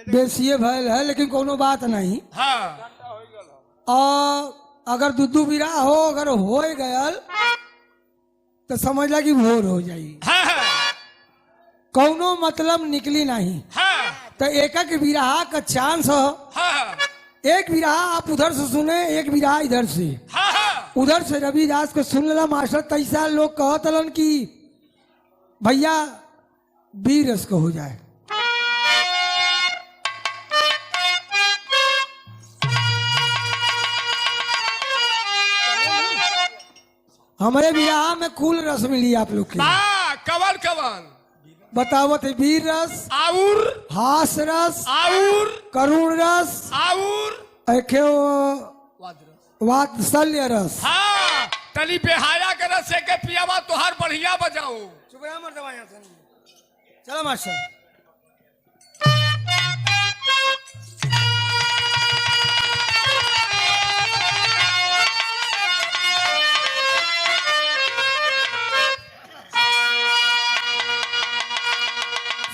बेसिए भयल है, लेकिन कोनो बात नहीं। हाँ और अगर दुद्दू बिरा हो, अगर हो गयल तो समझ ला कि भोर हो जाई। हाँ कौनो मतलब निकली नहीं। हाँ तो एक एक बिरहा का चांस हो। हाँ एक बिरहा आप उधर से सुने, एक बिरहा इधर से। हाँ उधर से रविदास को सुन ला मास्टर, तैसा लोग कहतलन कि भैया बीर रस को हो जाए। हमारे बिरहा में कुल रस मिली आप लोग के। कवन कवन बतावत है बीर रस, आउर हास रस, आउर करुण रस, आउर एके वात्सल्य रस। हाँ तली बेहाया के रस के पियावा तोहार बढ़िया बजाओ। चुप रहा मर दवाइयां से। चलो मास्टर।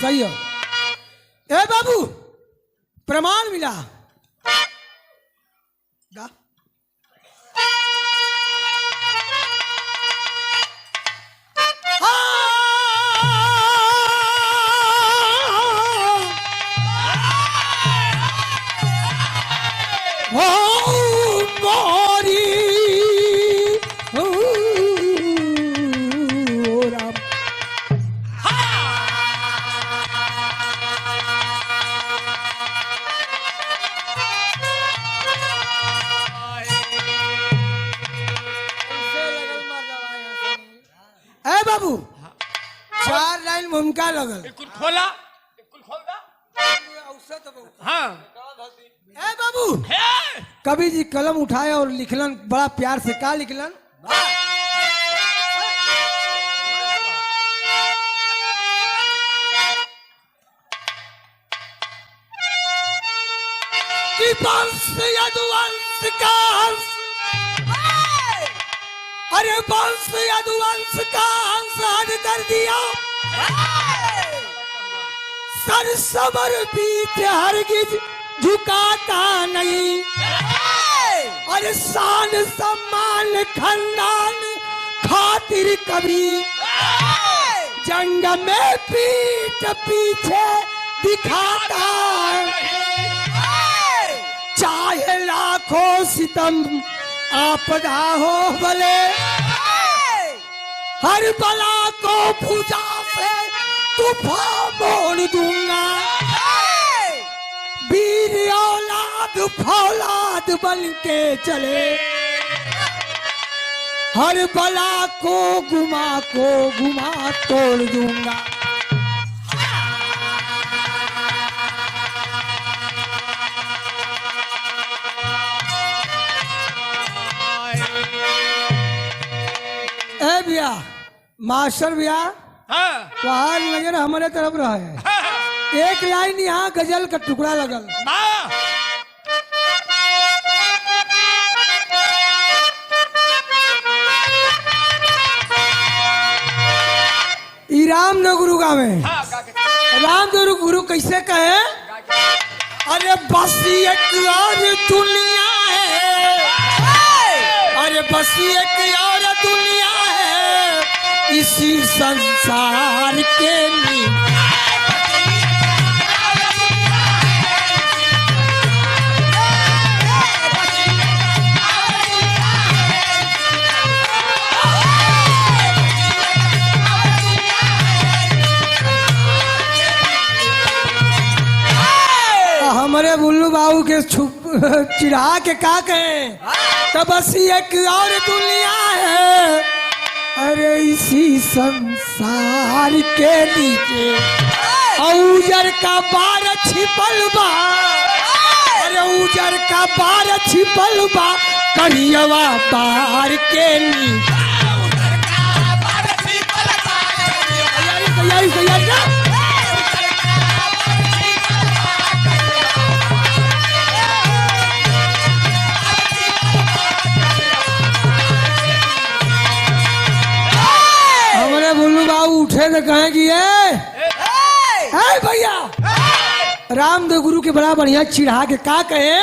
सही हो। ए बाबू प्रमाण मिला। दा। बाबू चार लाइन मुमका लगल। बिल्कुल खोला, बिल्कुल खोल दा। हाँ ए बाबू है कवि जी कलम उठाए और लिखलन बड़ा प्यार से। का लिखलन? कि वंश यदुवंश का हंस, अरे वंश यदुवंश का हंस हद कर दिया, सर समर बीच हरगिज झुकाता नहीं, अरे शान सम्मान खानदान खातिर कभी जंग में पीठ पीछे दिखाता, चाहे लाखों सितम आपदा हो भले, हर बला को भुजा से तूफान मोड़ दूंगा, वीर औलाद फौलाद बन के चले, हर बला को गुमा तोड़ दूंगा। ए भैया मास्टर भैया हाँ बाहर नजर हमारे तरफ रहा है। हाँ एक लाइन यहाँ गजल का टुकड़ा लगल। हाँ ई राम न गुरु गावे। हाँ राम गुरु कैसे कहे? अरे बस एक और दुनिया है, अरे बस एक और दुनिया है इसी संसार के लिए, हमारे बुल्लू बाबू के चिढ़ा के का कहे? तब बस एक और दुनिया है, अरे इसी संसार के नीचे उजर का बार छिपल बा, अरे उजर का बार छिपल बा करियवा बार के नीचे। तैयारी ना। उठे तो कहे कि भैया रामदेव गुरु के बड़ा बढ़िया चिढ़ा के का कहे,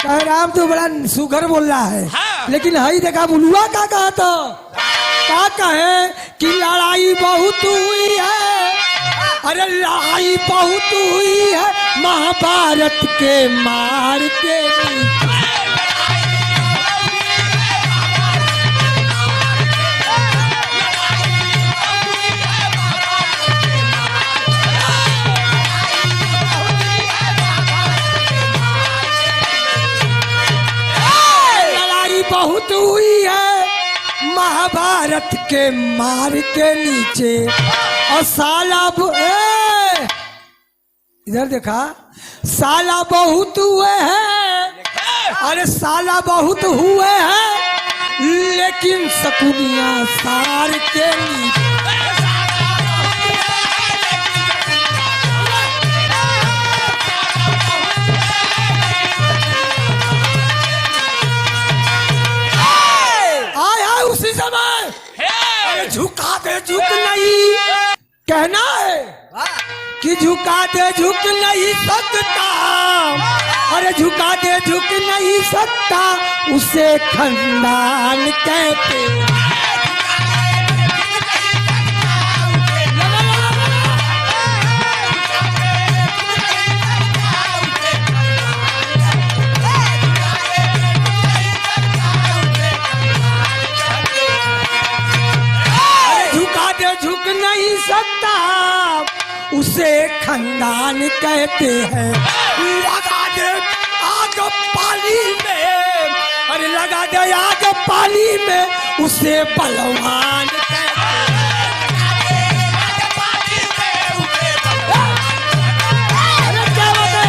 कहे राम तो बड़ा सुगर बोल रहा है, हाँ। लेकिन हई देखा बुलुआ का कहा तो का कहे कि लड़ाई बहुत हुई है, अरे लड़ाई बहुत हुई है महाभारत के मार के नीचे। बहुत हुई है महाभारत के मार के नीचे, और साला इधर देखा साला बहुत हुए हैं, अरे साला बहुत हुए हैं लेकिन सकुनिया सार के नीचे। उसी समय अरे झुका दे झुक नहीं कहना है कि झुका दे झुक नहीं सकता, अरे झुका दे झुक नहीं सकता उसे खंडान कहते। झुक नहीं सकता उसे खंडान कहते हैं। लगा दे आग पानी में, अरे लगा दे आग पानी में उसे बलवान कहते हैं। अरे क्या बात है,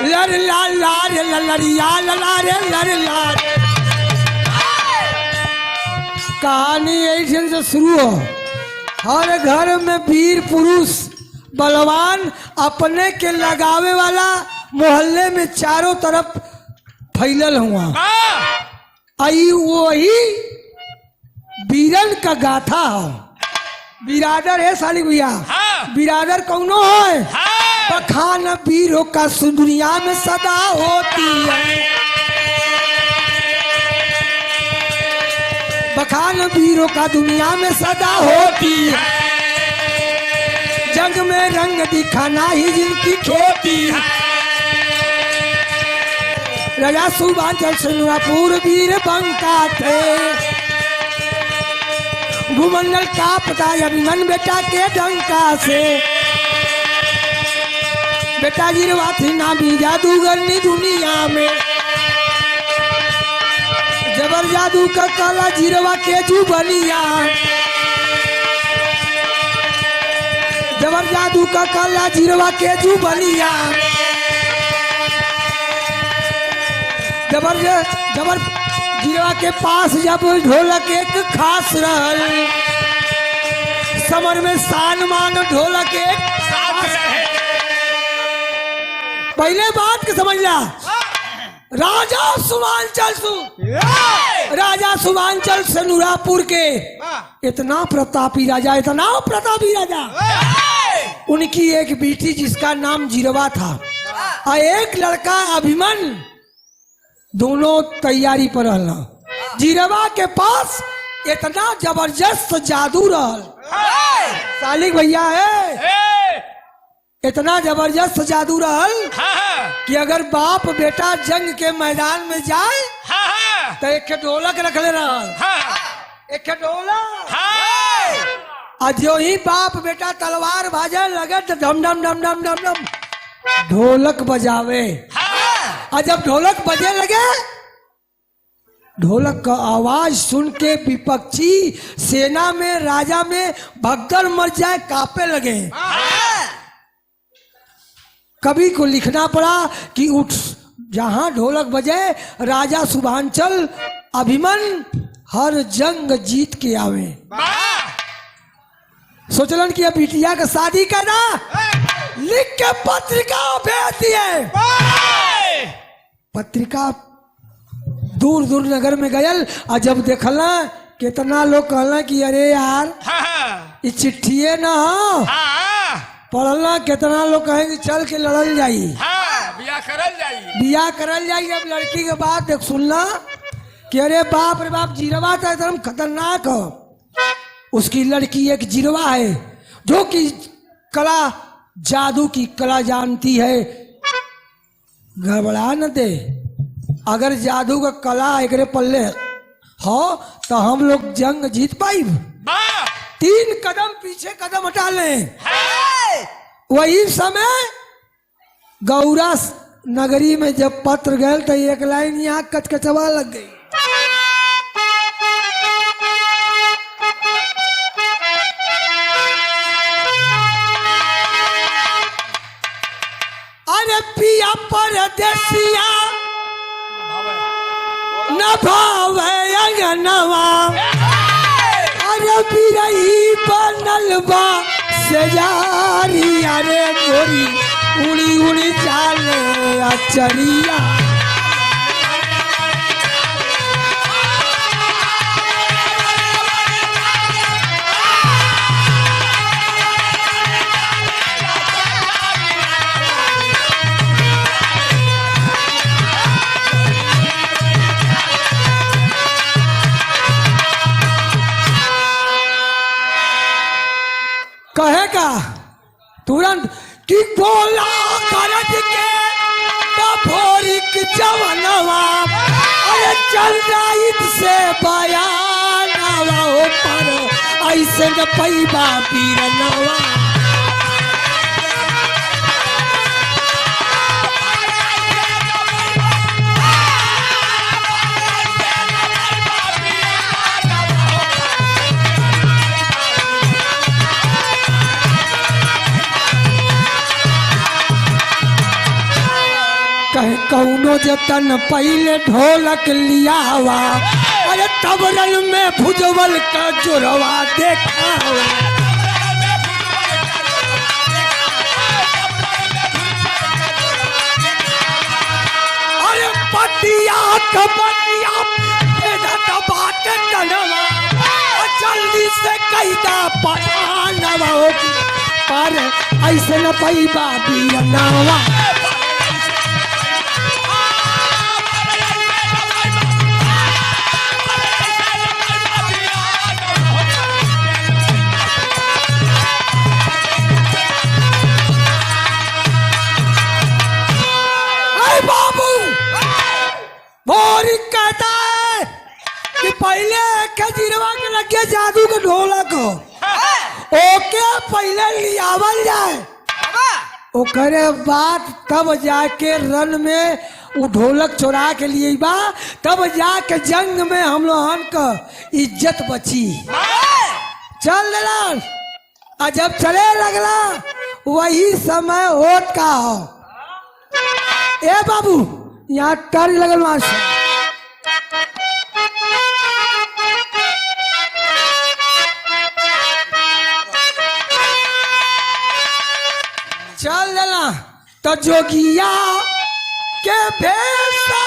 लर लाल लार ललरिया ललारे लर लार। कहानी ऐसे से शुरू हो, हर घर में वीर पुरुष बलवान अपने के लगावे वाला मोहल्ले में चारों तरफ फैलल हुआ। आई वही बीरन का गाथा हो, बिरादर है साली भैया, बिरादर कौनो है, बखान वीरों का दुनिया में सदा होती है, बखान वीरों का दुनिया में सदा होती है, जंग में रंग दिखाना ही जिनकी खेती है। राजा सुबांचल सिंगापुर वीर बंका थे, भूमंडल का पता अभिमन बेटा के डंका से, बेटा गिरवा थी ना भी जादूगरनी दुनिया में, जबर जादू का काला जीरवा के जुबनिया, जबर जादू का काला जीरवा के जुबनिया, जबर जीरवा के पास जब ढोलक एक खास रहल, समर में सान मान ढोलक एक खास रहल। पहले बात के समझ ला, राजा सुमांचल से नूरापुर के इतना प्रतापी राजा, इतना प्रतापी राजा, उनकी एक बेटी जिसका नाम जीरवा था और एक लड़का अभिमन, दोनों तैयारी पर रहना। जीरवा के पास इतना जबरदस्त जादू रहल, सालिक भैया है, इतना जबरदस्त जादू रहल कि अगर बाप बेटा जंग के मैदान में जाए तो एक ढोलक रख ले रहल, एक ढोलक, और जो ही बाप बेटा तलवार भाजे लगे तो डम डम डम डम डम डम ढोलक बजावे, और जब ढोलक बजे लगे, ढोलक का आवाज सुन के विपक्षी सेना में राजा में भगदड़ मच जाए, कांपे लगे। कवि को लिखना पड़ा कि उठ, जहां ढोलक बजे राजा शुभांचल अभिमन हर जंग जीत के आवे। सोचलन कि अब बिटिया का शादी करना, लिख के पत्रिका भेज दिए। पत्रिका दूर दूर नगर में गयल, और जब देखल कितना लोग कहला कि अरे यार हाँ ये चिट्ठिए ना हो हाँ पढ़ना कितना लोग कहेंगे चल के लड़ल जाई हाँ बिया करल जाई। बिया करल जाई। अब लड़की के बात देख सुनना कि अरे बाप रे बाप जीरवा तो एकदम खतरनाक हो। उसकी लड़की एक जीरवा है जो कि कला जादू की कला जानती है। घबरा न दे, अगर जादू का कला एकरे पल्ले हो तो हम लोग जंग जीत पाई। वाह 3 कदम पीछे कदम हटा लें। हाँ वही समय गौरा नगरी में जब पत्र गए तो एक लाइन यहाँ कचकचवा लग गई। अरे पिया परदेसिया न भावे अंगनवा, अरे बिरही बनल बा सजारी। अरे गोरी उड़ी उड़ी चाले अचरिया। कहेगा तुरंत कि बोला करज के भोरिक जवनवा, अरे चल जाइत से बयानवा पर ऐसे न पैबा पीरनवा। कहे कौनो जतन पहले ढोलक लियावा, अरे तबरन में भुजवल का जोरवा देखावा। अरे पटिया कबटिया बात टनवा, जल्दी से कैदा पठानवा पर ऐसे न पैबा बीरनावा। कहता है कि पहले खजीरवा के लगे जादू के ढोलक हो ओके पहले लियावल जाए, ओकरे बाद तब जाके रन में वो ढोलक चोरा के लिए बा, तब जाके जंग में हम लोगन का इज्जत बची। चल दलाल और जब चले लगला वही समय होत का हो। ए बाबू यहाँ टर लगल मास्टर। चल देना तो जोगिया के भेसा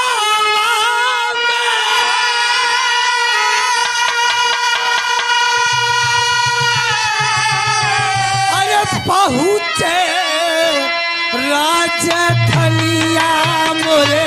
अरे पहुँचे राजधनिया मोरे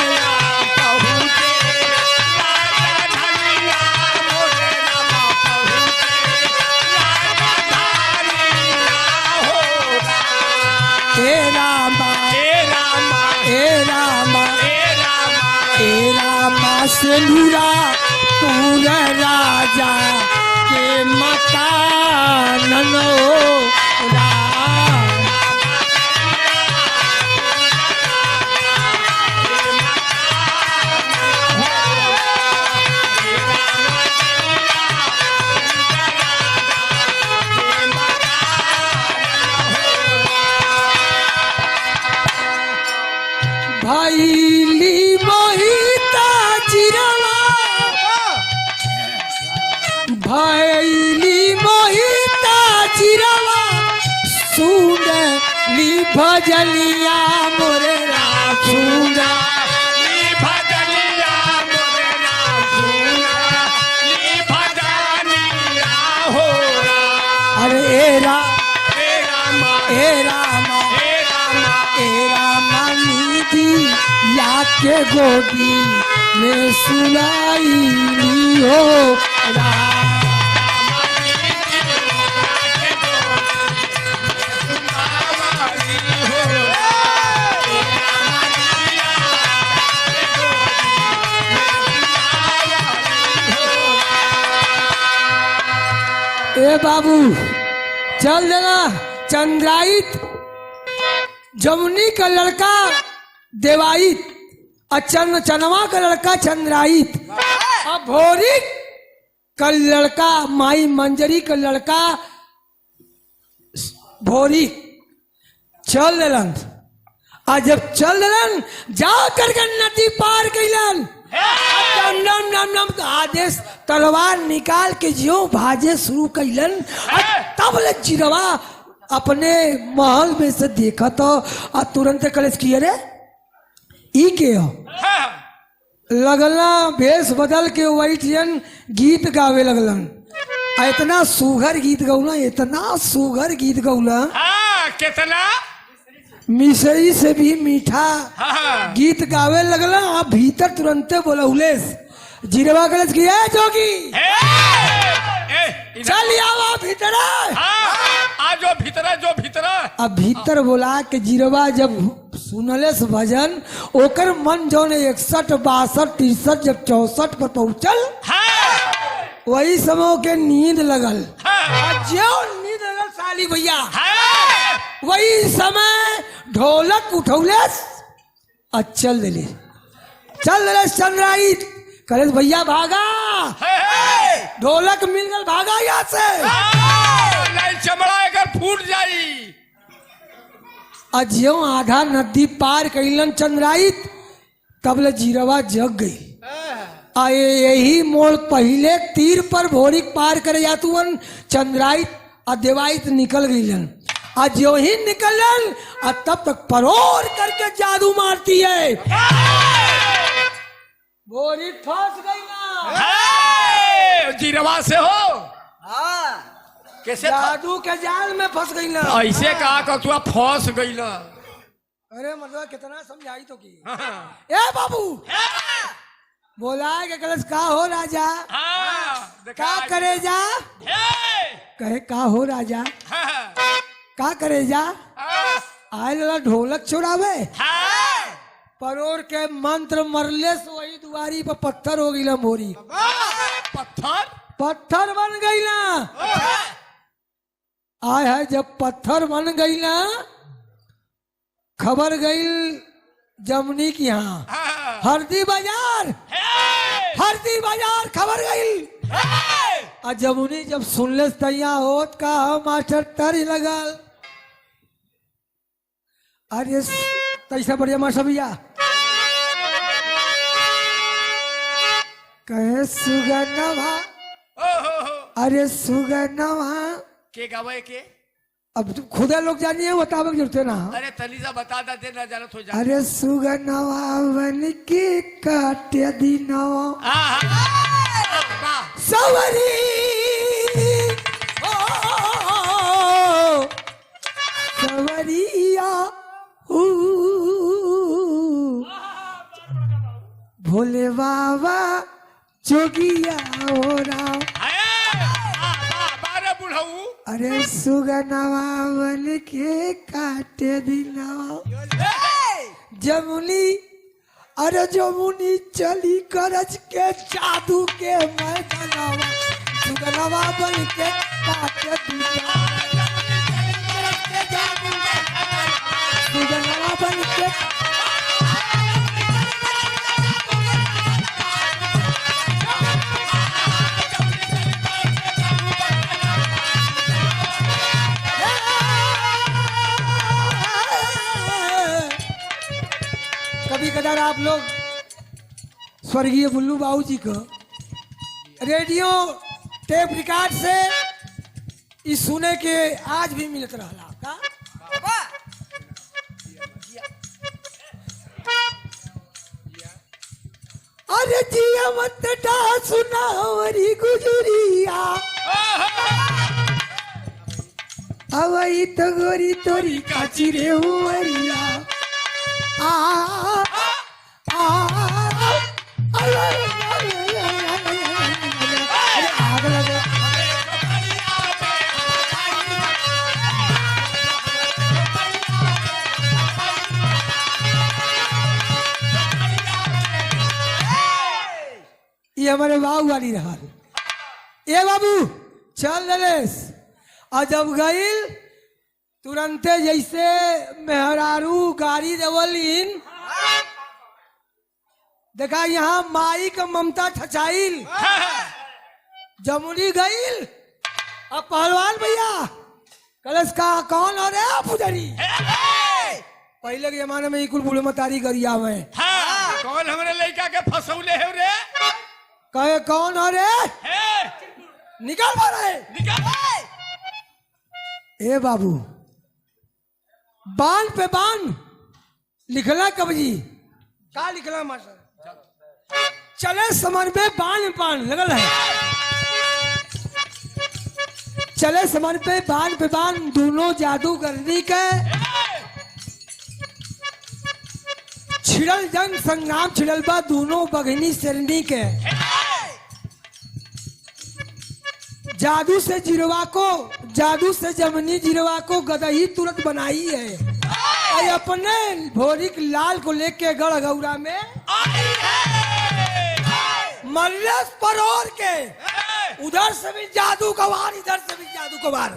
सिंधुरा पूर राजा के मकान भैली मोहिता चिरवा, भैली मोहिता चिरवा सुनली भजलिया मोरे राम सुनली भजलिया मोरे राम सुनली भजलिया हो राम। अरे ए रामा हे रामा ए रामा हे रामा ए रामा नीति या के गोदी में सुनाई हो राम। ए बाबू चल देना चंद्राइत जमुनी का लड़का देवाइत और चनवा का लड़का चंद्राइत और भोरी का लड़का माई मंजरी का लड़का भोरी चल देलन। और जब चल देलन जा करके नदी पार कैलन नम नम नम का आदेश तलवार निकाल के जो भाजे शुरू कैलन और तब ले जिरवा अपने महल में से देखा तो और तुरंत कलेश किए रे ई के हो लगला भेष बदल के वैठियन गीत गावे लगलन। इतना सुघर गीत गौला इतना सुघर गीत गौला कितना मिसरी से भी मीठा हाँ। गीत गावे लगला। आप भीतर तुरंते बोला उलेस जिरवा कलेश की है जोगी चल आवा भीतर जो भीतर जो भीतर अब भीतर बोला कि जिरवा जब सुनलेस भजन ओकर मन जो ने 61 62 63 जब 64 पर पहुंचल वही समय के नींद लगल जो नींद लगल साली भैया वही समय ढोलक उठौलेस चल दिले चंद्राइत कलेश भैया भागा ढोलक मिल गल भागा यहाँ से चमड़ा अगर फूट जाई अज्यो आधा नदी पार कैलन चंद्राइत तब ले जिरवा जग गई आए यही मोड़ पहले तीर पर भोरी पार करे जातुअन चंद्राइत और देवाइत निकल गईलन। आज जो ही निकलन और तब तक परोर करके जादू मारती है भोरी फंस गई ना जिरवा से हो कैसे जादू के जाल में फंस गई ना ऐसे कहा कर तू फंस गई ना अरे मतलब कितना समझाई तो की ए बाबू बोला के कलश का हो राजा का करे जा कहे का हो राजा का करे जा आए लला ढोलक छोड़ावे परोर के मंत्र मरले से वही दुआरी पर पत्थर हो गई मोरी पत्थर बन गई ना आय है जब पत्थर बन गई ना खबर गई जमुनी की यहाँ हरदी बाजार खबर गई और जमुनी जब सुनले तैया होत का मास्टर तर लगल अरे तैसा बढ़िया मास्टर भैया कहे सुगनवा अरे सुगनवा के गावे के अब खुदा लोग जानिए बतावे जरूरत है ना अरे तलीसा बता दे ना जानत हो जा अरे सुगनवा बन के काटे दिनवा सवरी सवरिया भोले बाबा जोगिया हो राम अरे सुगनवा बन के काटे दिनवा जमुनी अरे जमुनी चली करज के जादू के मैं बनावा सुगनवा बन के काटे दिनवा सुगनवा बन के कभी कदार आप लोग स्वर्गीय बुल्लू बाबू जी को रेडियो टेप रिकॉर्ड से इस सुने के आज भी मिलत रहा का अरे जिया मत डा सुनावरी गुजरिया अवई तो गोरी तोरी काची रे हुमरिया आ आ आग लगे ये हमारे बाबू वाली रहा। ये बाबू चल नरेश। और जब गईल तुरंते जैसे मेहरारू गाड़ी देवलीन देखा यहाँ माई का ममता ठचाइल जमुनी गईल। अब पहलवान भैया कलश का कौन हो रहे पुजारी? पहले के जमाने में कुल बूढ़े मतारी गरिया में कौन हमारे लड़का के फसौले है रे? कहे कौन हो रे? निकल रहे निकल। ए बाबू बांध पे बांध लिखला कबजी का लिखला मास्टर चले समर पे बांध बांध लगल है। चले समर पे बांध दोनों जादूगरनी के छिड़ल जंग संग्राम छिड़ल बा दोनों बघनी शेरनी के। जादू से जिरवा को जादू से जमनी जिरवा को गदही तुरंत बनाई है और अपने भोरिक लाल को लेके गढ़ गौरा में मल्लेश परोर के उधर से भी जादू का वार इधर से भी जादू का वार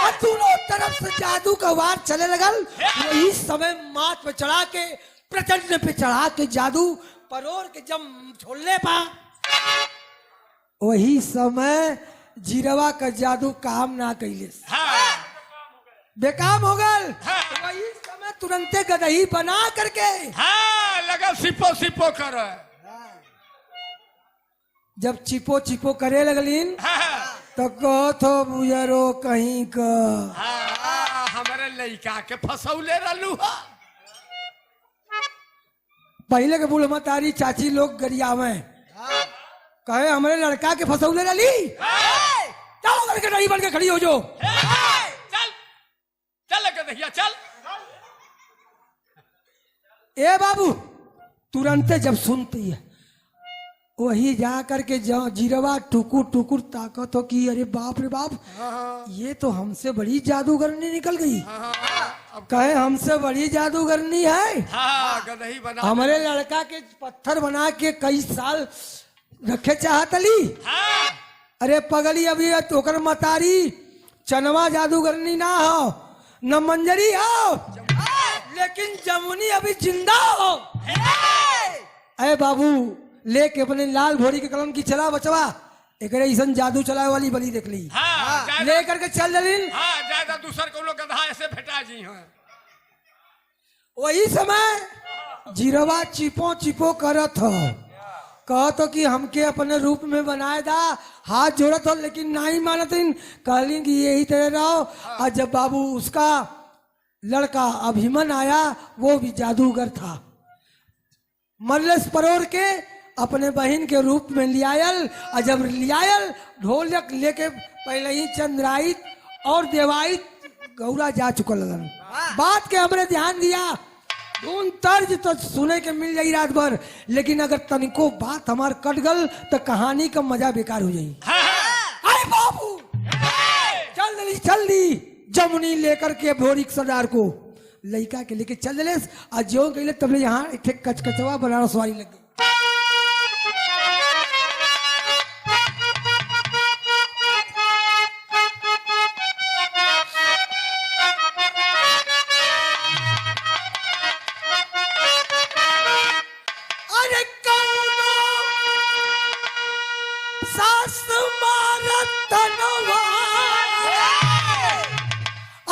और दोनों तरफ से जादू का वार चले लगल। वही समय माथ पे चढ़ा के प्रचंड पे चढ़ा के जादू परोर के जब छोड़ने पा वही समय जिरवा का जादू काम ना कैले बेकाम हो गल। वही समय तुरंते गदही बना करके लगा सिपो सिपो कर। जब चिपो चिपो करे लगलीन तो कहो तो बुजरो कहीं का हमारे लड़का के फसौले रहलू। पहले के बुढ़ मतारी चाची लोग गरियावे कहे हमारे लड़का के फसौले रही चलो करके नहीं बन के खड़ी हो जो चल चल गदहिया चल। ए बाबू तुरंत जब सुनती है वही जा करके जिरवा टुकुर टुकुर ताकत हो कि अरे बाप रे बाप ये तो हमसे बड़ी जादूगरनी निकल गई। कहे हमसे बड़ी जादूगरनी है गदही बना हमारे लड़का के पत्थर बना के कई साल रखे चाहतली। अरे पगली अभी तोकर मतारी चनवा जादूगरनी ना हो न मंजरी हो लेकिन जमुनी अभी जिंदा हो। अरे बाबू लेके अपने लाल भोरी के कलम की चला बचवा एक ऐसा जादू चलाए वाली बली देख ली लेकर के चल जलीन। ज्यादा दूसर को लोग गधा ऐसे भेटा जी हैं। वही समय जिरवा चिपो चिपो करत हो कहतो कि हमके अपने रूप में बनाए दा हाथ जोड़त हो लेकिन नहीं मानत कहली कि यही तरह रहो। और जब बाबू उसका लड़का अभिमन आया वो भी जादूगर था मल्लेश परोर के अपने बहन के रूप में लियायल। और जब लियायल ढोलक लेके पहले ही चंद्राइत और देवाइत गौरा जा चुका लगन। बात के हमने ध्यान दिया धुन तर्ज तो सुने के मिल जाई रात भर लेकिन अगर तनिको बात हमार कट गल तो कहानी का मजा बेकार हो जाई। अरे बाबू चल दी जमुनी लेकर के भोरिक सरदार को लड़का के लेके चल दिले और जो कहले तब यहाँ एक कचकचवा बनारस वाली लग गई।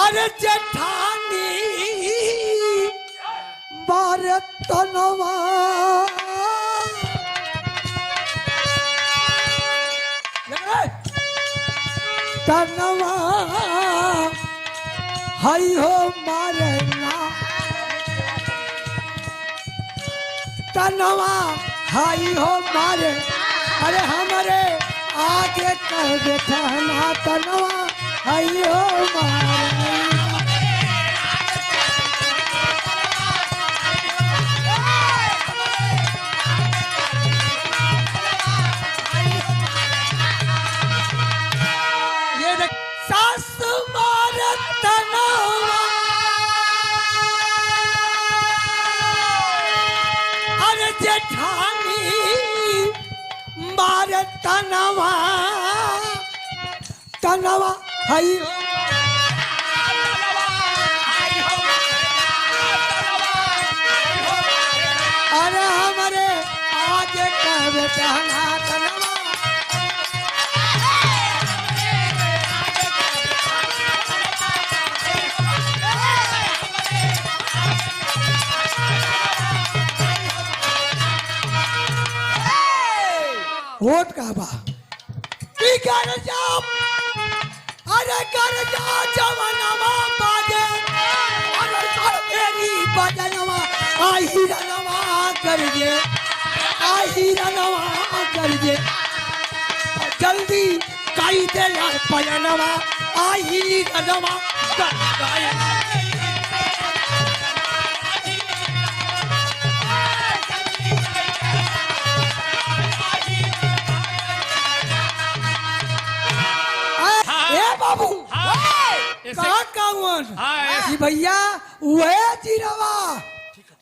अरे जेठानी भारत तनवा तनवा हई हो मारना तनवा हई हो मारे। अरे हमारे आगे कह बेटा ना तनवा हई हो मारना। सास मारत तनवा अरे जेठानी मारत तनवा तनवा हई अरे हमारे आज कब कहना तनवा होत का बा की कर जाओ अरे कर जाओ जवनवा बाजे अरे सर तेरी बजनवा आई रनवा कर जे आई रनवा कर जे जल्दी काई दे यार पयनवा आई रनवा कर गाय बाबू कहा कावन जी भैया वह जीरवा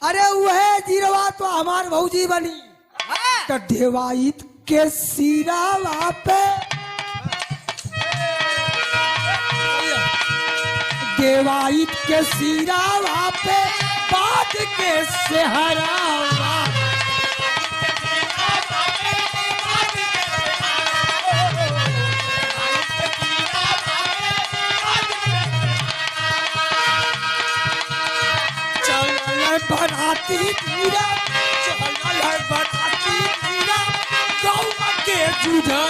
अरे वह जीरवा तो हमार भौजी बनी तो देवाइत के सिरावा पे देवाइत के सिरावा पे बात के सेहरावा बनाती तीरा चल है बनाती तीरा गाँव के जुझरा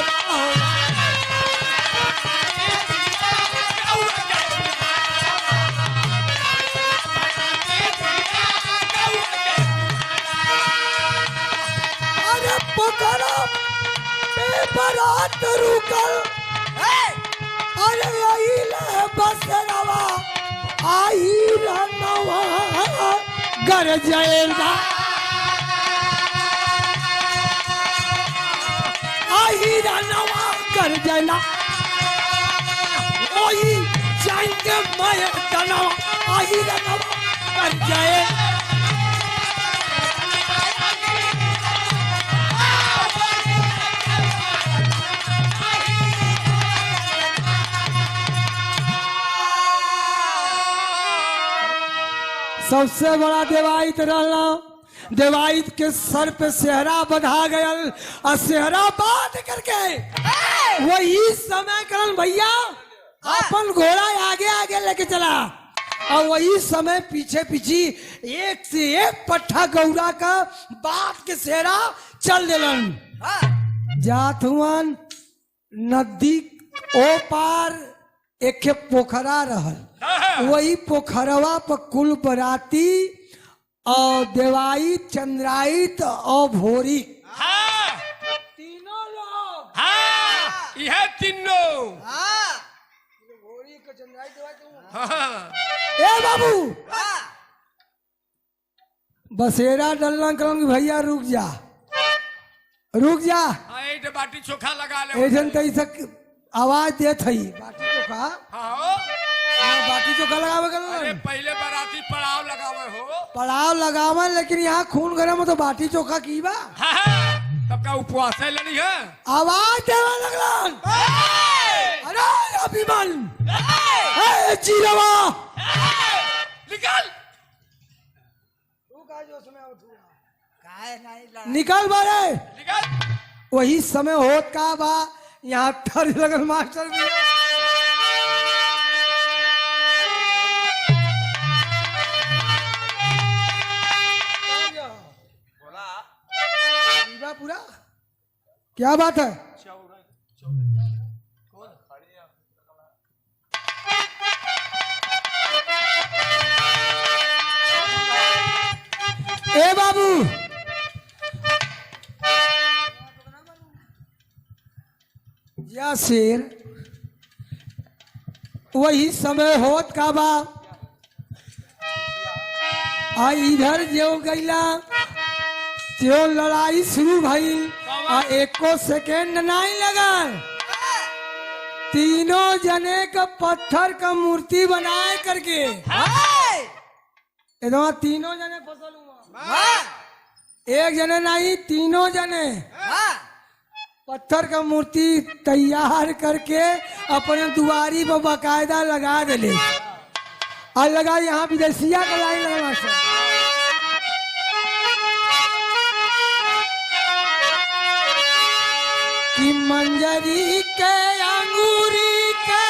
अरे पकड़ा पेपरात रुकल अरे यही ले बसरवा आई रनवा कर जाएगा आई रनवा कर जाना वही जाएंगे मैं तनवा आई रनवा कर जाए सबसे बड़ा देवाइत रहना देवाइत के सर पे सेहरा बंधा गयल और सेहरा बांध करके वही समय करन भैया अपन घोड़ा आगे आगे लेके चला और वही समय पीछे पीछे एक से एक पट्ठा गौरा का बात के सेहरा चल दिलन जाथुअन नदी ओ पार एक पोखरा रहल वही पोखरवा पर कुल बराती और देवाइत चंद्राइत और भोरी तीनों लोग यह तीनों भोरी का चंद्राइत ए बाबू बसेरा डलना करूंगी भैया रुक जा बाटी चोखा लगा ले एजन तक आवाज देत हई बाटी चोखा बाटी चोखा लगावे कर अरे पहले बाराती पड़ाव लगावे हो पड़ाव लगावे लेकिन यहाँ खून गरम तो बाटी चोखा की बा तब का उपवास है लड़ी है आवाज देवा लगलन अरे अभिमान जीरवा निकल निकल बारे निकल वही समय होत का बा यहाँ ठर लगल मास्टर भी पूरा क्या बात है ए बाबू या शेर वही समय होत का बा आ इधर जो गईला जो लड़ाई शुरू भई आ एको सेकेंड नहीं लगल तीनों जने का पत्थर का मूर्ति बनाए करके इधर तीनों जने फसल हुआ, एक जने नहीं तीनों जने पत्थर का मूर्ति तैयार करके अपने दुआरी पर बाकायदा लगा देले और लगा यहाँ विदेशिया का लाइन लगना से कि मंजरी के अंगूरी के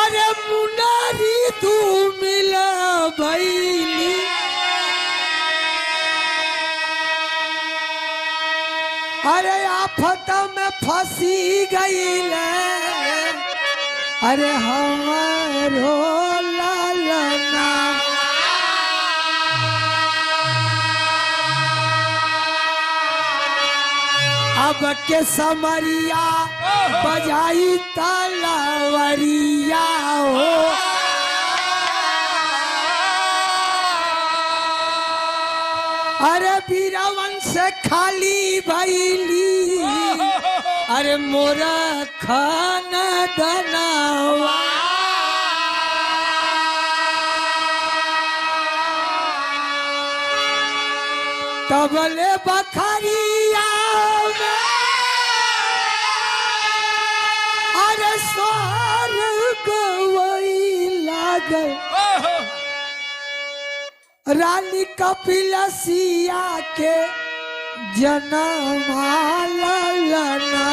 अरे मुनारी तू मिला भैली अरे आफत में फंसी गई अरे हमारो लालना अब के समरिया बजाई तलवरिया हो अरे बीरावन से खाली भैली अरे मोरा खाना डनावा तबले बखरिया अरे स्वर्ग वही लागल रानी कपिलसिया के जनमाला लना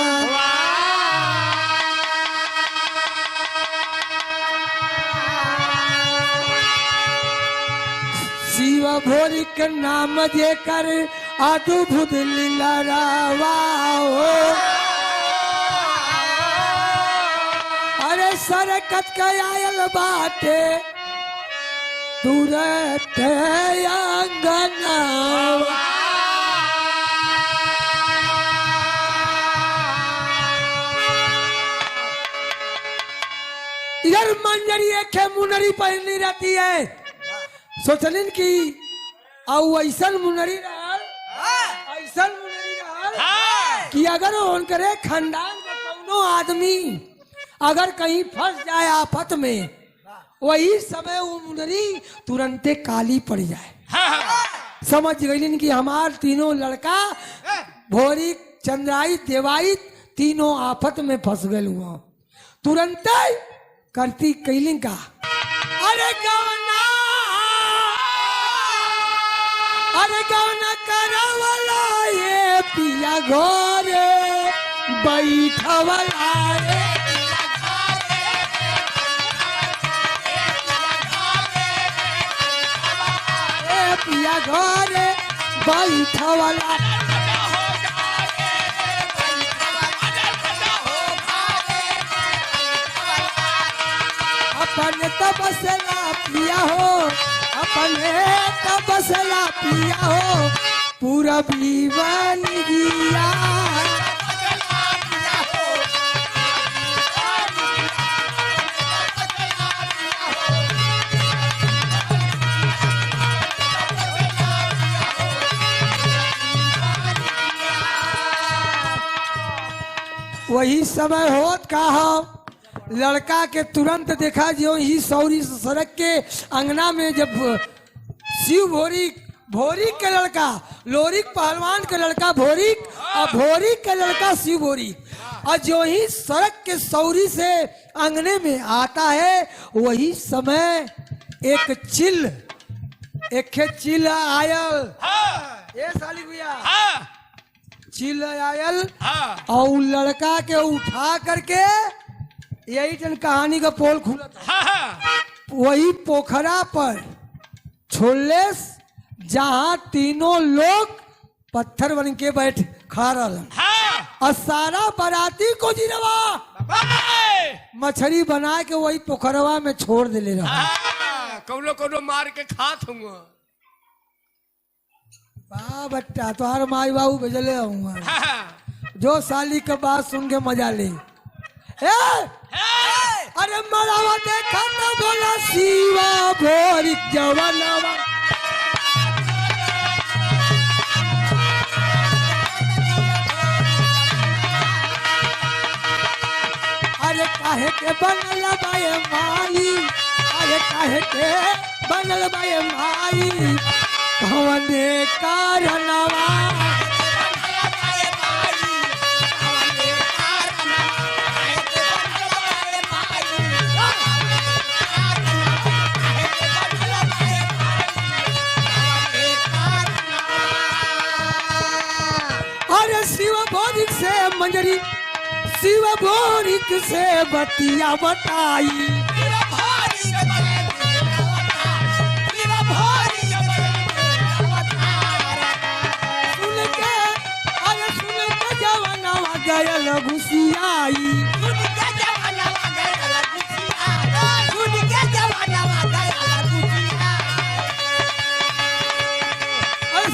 शिव भोरी के नाम देकर अद्भुत लीला रावा अरे सरकत का आयल बाटे तुरंत अंगना इधर मंजरी एक है मुनरी पहननी रहती है सोचलिन की और ऐसा मुनरी रहल ऐसा मुनरी रहल कि अगर उनकरे खानदान का कोनो आदमी अगर कहीं फंस जाए आफत में वही समय वो मुनरी तुरंते काली पड़ जाए समझ गई कि हमार तीनों लड़का भोरी चंद्राई देवाई तीनों आफत में फंस गए हुआ तुरंत करती कैलिंग का अरे गवना करवला ये पिया घोरे बैठवला पिया घरे बैठवला अपने तबसला पिया हो अपने तबसला पिया हो पूरा बीवन गिया वही समय होत का लड़का के तुरंत देखा जो ही सौरी सड़क के अंगना में जब शिव भोरिक के लड़का लोरिक पहलवान के लड़का भोरिक और भोरिक के लड़का शिव भोरिक और जो ही सड़क के सौरी से अंगने में आता है वही समय एक चिल आयल ये साली भैया चिल आयल और लड़का के उठा करके यही जन कहानी का पोल खुला था वही पोखरा पर छोड़ले जहाँ तीनों लोग पत्थर बन के बैठ खा रहा और सारा बाराती को जिरवा मछली बना के वही पोखरवा में छोड़ दे ले रहा कोनो मार के खात हूँ बट्टा तुम्हारे माई बाबू भेजले हूँ जो साली का बात सुन के मजा ले अरे मरावा देखा तो बोला शिवा भोरी जवानवा काहे के बनल बाए माई, अरे काहे के बनल बाए माई, कवने कारणवा से मंजरी शिव भोरिक से बतिया बताई, सुन के अरे सुन के जवानवा गयल घुसियाई,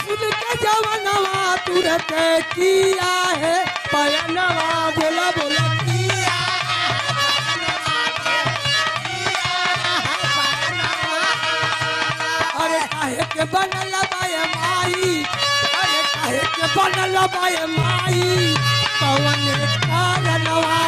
सुन के जवानवा तुरंत किया है पयनवा, बोला बोला किया, अरे काहे के बनल बाए माई, अरे काहे के बनल बाए माई, कवन कारणवा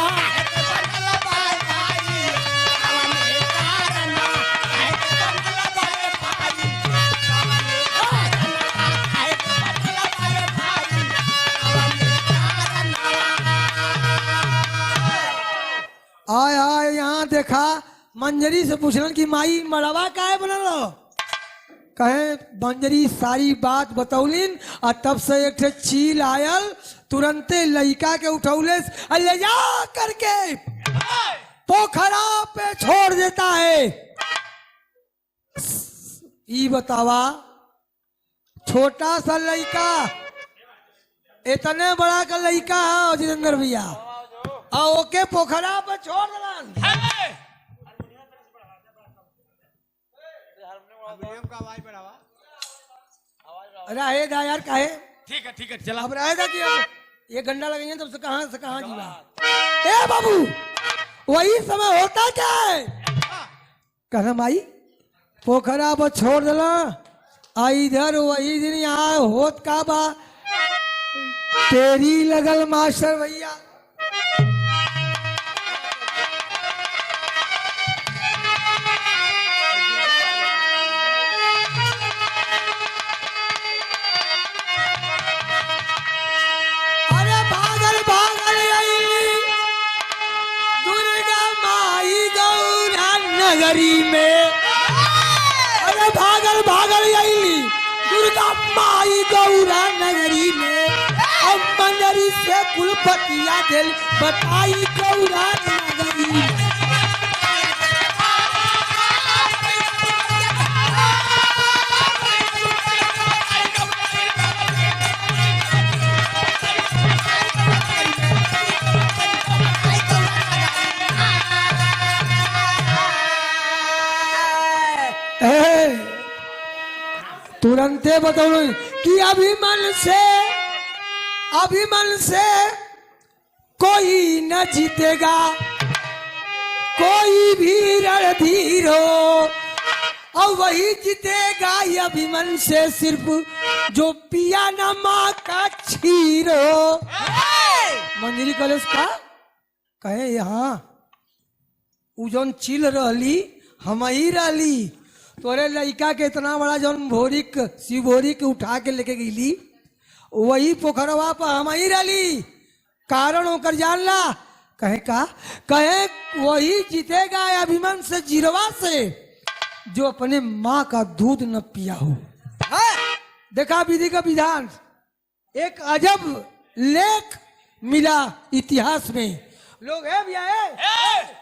आय आय यहाँ देखा मंजरी से पूछलन कि माई मड़वा काहे बनल, कहे मंजरी सारी बात बतौलिन और तब से एक ठे चील आयल तुरंते लइका के उठौले ले जा करके पोखरा पे छोड़ देता है। ई बतावा छोटा सा लइका इतने बड़ा का लइका है जितेंद्र भैया, और ओके पोखरा पे छोड़ दलन, रहे दा यार काहे, ठीक है चला, अब रहे दा कि ये गंडा लगेंगे तब से कहाँ जीवा। ए बाबू वही समय होता क्या है, कहना माई पोखरा पर छोड़ दला, इधर वही दिन यहाँ होत का बा, तेरी लगल मास्टर भैया, नगरी में, अरे भागल भागल आई दुर्गा माई गौरा नगरी में, अब मंजरी से कुलपतिया दिल बताई गौरा नगरी में। तुरंते बताओ कि अभिमन से कोई न जीतेगा, कोई भी रणधीर हो, और वही जीतेगा अभिमन से सिर्फ जो पिया न माँ का क्षीर हो। मंजरी कलेश का कहे यहाँ उजन चिल रहली हम ही रहली, तोरे लड़का के इतना बड़ा जौन भोरिक शिव भोरिक उठा के लेके गईली, वही पोखरवा पर हम ही रहली, कारण होकर जान ला, कहे का कहे वही जीतेगा अभिमान से जिरवा से जो अपने माँ का दूध न पिया हो। देखा विधि का विधान, एक अजब लेख मिला इतिहास में, लोग है भैया है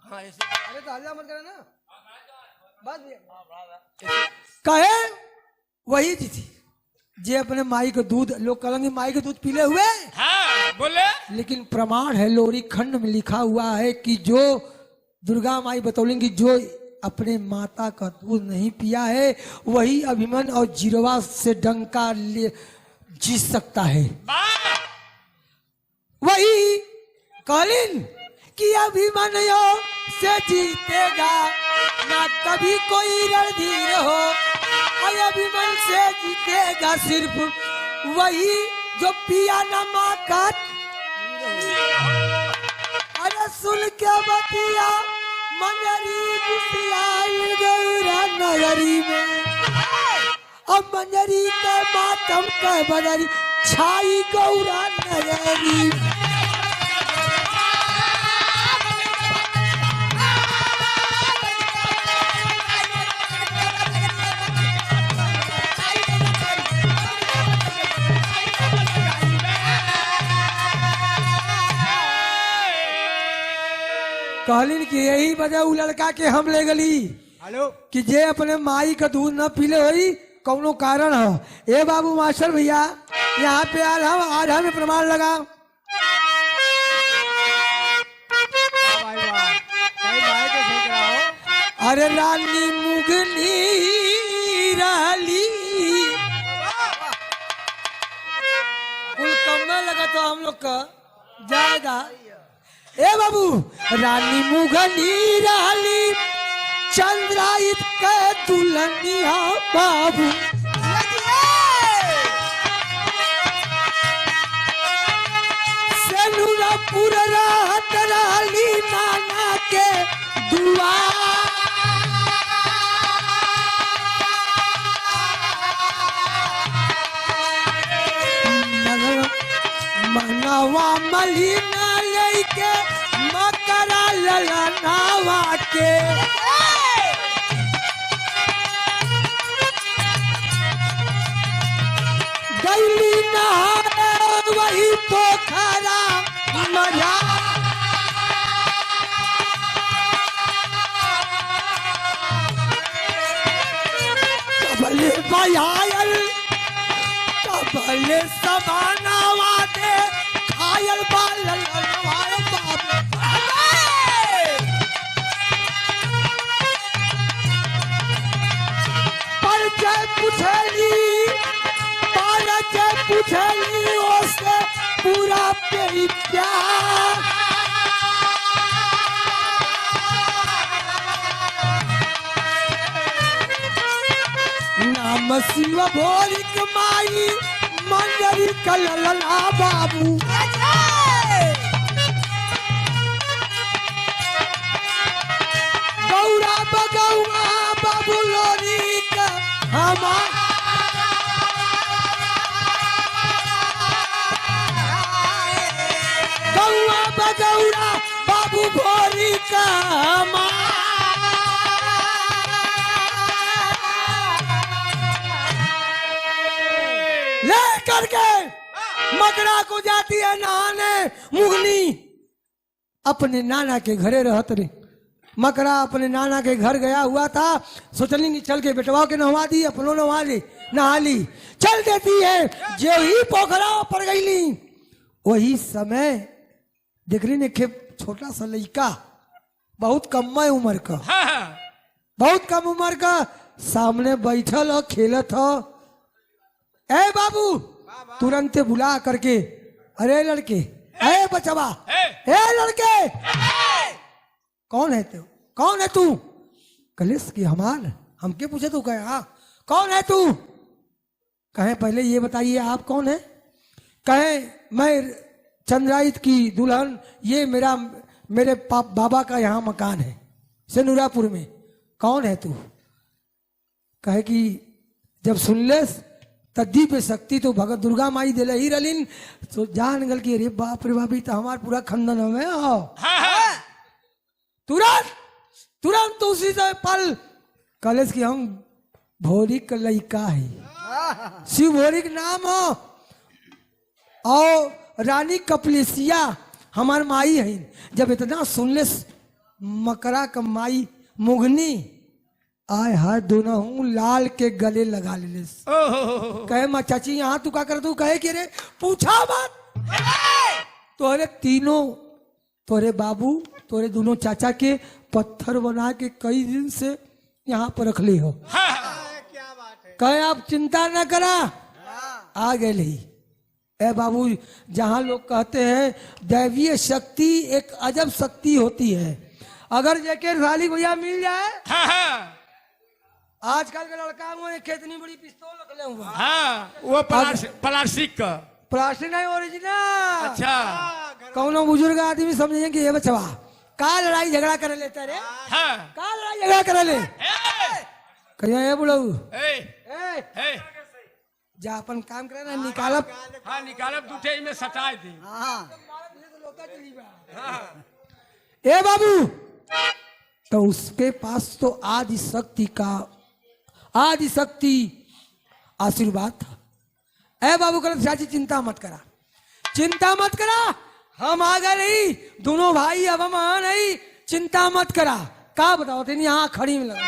हाँ ऐसे, अरे तो हल्ला मत करना बस, कहे वही जी थी जे अपने माई का दूध, लोग कहेंगे माई का दूध पीले हुए हाँ, बोले, लेकिन प्रमाण है लोरी खंड में लिखा हुआ है कि जो दुर्गा माई बतौलेंगी जो अपने माता का दूध नहीं पिया है वही अभिमन और जिरवा से डंका ले जीत सकता है। वही कालीन कि अभिमन्यु से जीतेगा ना कभी कोई रणधीर हो, और अभिमन से जीतेगा सिर्फ वही जो पिया न माँ का सुन के बतिया मंजरी घुसियाई गौरा नगरी में। अब मंजरी के मातम के बदरी छाई गौरा नगरी। कहलिन कि यही वजह उ लड़का के हम ले गली हेलो कि जे अपने माई का दूध न पीले होई कौनो कारण हो। ए बाबू मास्टर भैया यहाँ पे आज हमें प्रमाण लगा। भाई वाह कहीं भाई के सोच रहा हो। अरे रानी मुगनी राली कुल कम में लगा तो हम लोग का जाएगा। ए बाबू रानी मुगनी राली चंद्राइत के दुल्हनिया बाबू। सेनुरापुर रात राली नाना के दुआ। मनवा मलिना लेके मकरा ललनावा के। गैली नहाए वही पोखरा मजा। कबले बयायल कबले समानावा दे खायल बालनवाए बाबू। परिचय पूछली परिचय पूछली उससे पूरा प्यारी प्यार। नाम शिव भोरिक माई मंजरी कललना बाबू। गौरा बगौआ बाबू लोरी का हमार। गौआ बगौरा बाबू भोरी का हमार। ले करके मकड़ा को जाती है नहाने मुगनी। अपने नाना के घरे रहत रे। मकड़ा अपने नाना के घर गया हुआ था। सोचली नहीं चल के बेटवा के नहवा दी अपनों नहा ली चल देती है। जो ही पोखरा पर गईली वही समय देख रही ने के छोटा सा लड़का बहुत कम उम्र का बहुत कम उम्र का सामने बैठल हो खेलत हो। ए बाबू तुरंत बुला करके अरे लड़के ए बचवा ए लड़के कौन है तू कौन है तू। कलिस की हमार हमके पूछे तू कहे हाँ कौन है तू। कहे पहले ये बताइए आप कौन है। कहे मैं चंद्राइत की दुल्हन ये मेरे बाबा का यहाँ मकान है सेनुरापुर में। कौन है तू। कहे कि जब सुन ले तद्दी पे शक्ति तो भगत दुर्गा माई दिले ही रलिन तो जान गल की अरे बाप रे बाप तो हमार पूरा खंडन में आओ। तुरंत तुरंत उसी से पल कॉलेज की हम भोरिक लड़का है शिव भोरिक नाम हो और रानी कपलेसिया हमार माई है। जब इतना सुन ले मकरा का माई मुगनी आय हाय दोनों हूँ लाल के गले लगा ले। कहे माँ चाची यहाँ तू क्या कर तू कहे कि रे पूछा बात तोरे तीनों तोरे बाबू तोरे दोनों चाचा के पत्थर बना के कई दिन से यहाँ पर रख ली हो। क्या बात है। कहे आप चिंता न करा आ गए ही। ए बाबू जहाँ लोग कहते हैं दैवीय शक्ति एक अजब शक्ति होती है। अगर जेके साली भैया मिल जाए आजकल का लड़का वो कितनी बड़ी पिस्तौल रख ले हुआ। हाँ वो प्लास्टिक का प्लास्टिक नहीं ओरिजिनल। अच्छा कौनो बुजुर्ग आदमी समझेंगे ये बचवा का लड़ाई झगड़ा कर लेता रे? हाँ का लड़ाई झगड़ा कर ले? कहिया ये बुढ़ऊ ए ए जा अपन काम करे ना निकालब। हाँ निकालब दूठे में सटाए थे। हाँ ए बाबू, तो उसके पास तो आदि शक्ति आशीर्वाद था। ए बाबू कर चाची चिंता मत करा, हम आ गए नहीं, दोनों भाई अब हम आ नहीं, चिंता मत करा। का बताओ तेनी यहाँ खड़ी में लगा।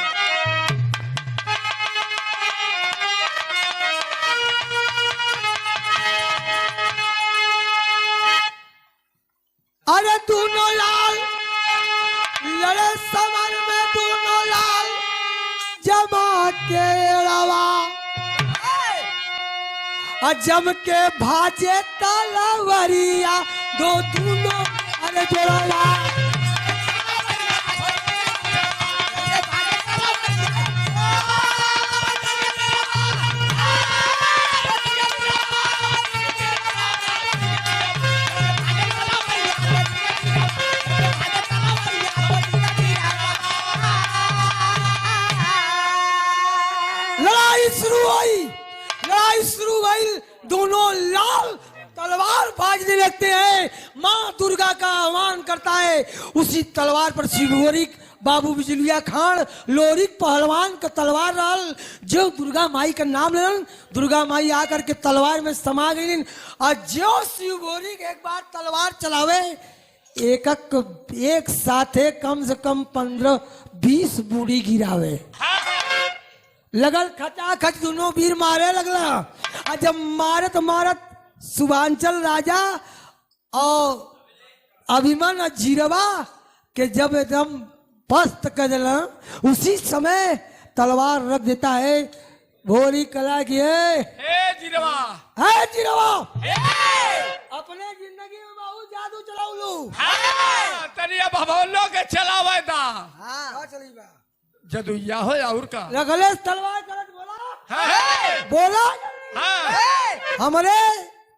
अरे दोनों लाल लड़े समर में, दोनों लाल जमा के रवा जम के भाजे तलवरिया दोनों। अरे जोड़ा लड़ाई शुरू हुई, दोनों लाल तलवार बाजने लगते हैं। माँ दुर्गा का आह्वान करता है। उसी तलवार पर शिवोरिक बाबू बिजलिया खान लोरिक पहलवान का तलवार डाल, जो दुर्गा माई का नाम लेन, दुर्गा माई आकर के तलवार में समा गई। और जो शिवोरिक एक बार तलवार चलावे, एक साथे कम से कम 15-20 बूढ़ी गिरावे। लगल खचाखच दोनों वीर मारे लगला। और जब मारत सुबांचल राजा और अभिमन जीरवा के जब एकदम पस्त कर दिला, उसी समय तलवार रख देता है। भोरी कला की जीरवा अपने जिंदगी में बहुत जादू चलाऊ लो। तनिया भवनों के चलावे दा। चली बा जदुया हो और का रगले तलवार करत बोला हमारे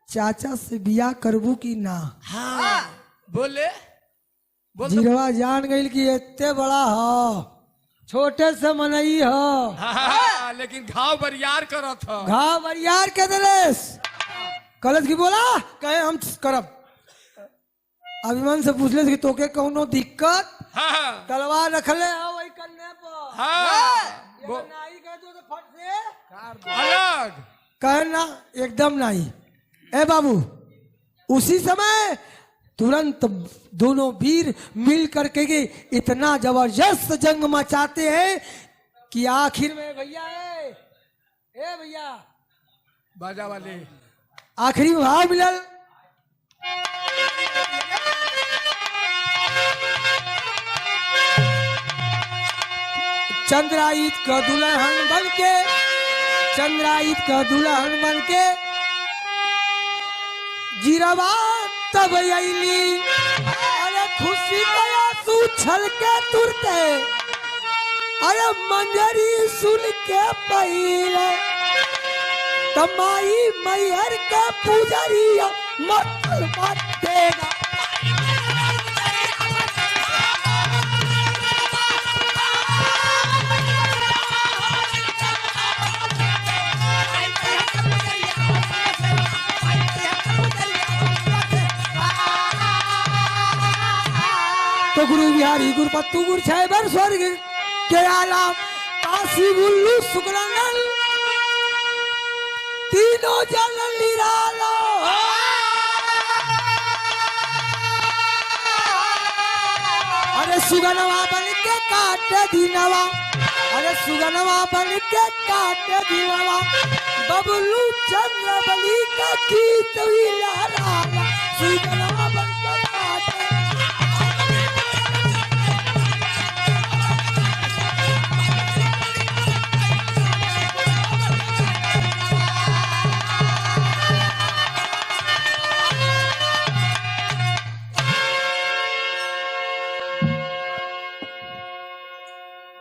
चाचा से बिया करबू की ना। बोले जीरवा जान गई कि इतने बड़ा हो, छोटे से मनई हो। लेकिन घाव बरियार करत हो। घाव बरियार के दिलेस कलश की बोला कहे हम करब। अभिमान से पूछले कि तोके कौनो दिक्कत? तलवार रखले हो वही करने पर। नाई कह दो तो फट से अलग कहना एकदम नहीं। ए बाबू, उसी समय तुरंत दोनों वीर मिल करके इतना जबरदस्त जंग मचाते हैं कि आखिर में भैया बाजा वाले आखिरी में भाव मिलल। चंद्राइत का दुल्हन बन के जीरवा तब अली। अरे खुशी का आंसू छलके तुरते, अरे मंजरी सुन के पहिले तमाई मैहर के पुजरिया मतल मत देगा। तो गुरु बिहारी गुरुपत्तु गुरु छैबर स्वर्ग के आलाम काशी बुल्लू सुकरनल तीनों जल निराला। अरे सुगनवा बन के काटे दीनवा, अरे सुगनवा बन के काटे दीनवा, बबलू चंद्र बली का गीत भी लहराया।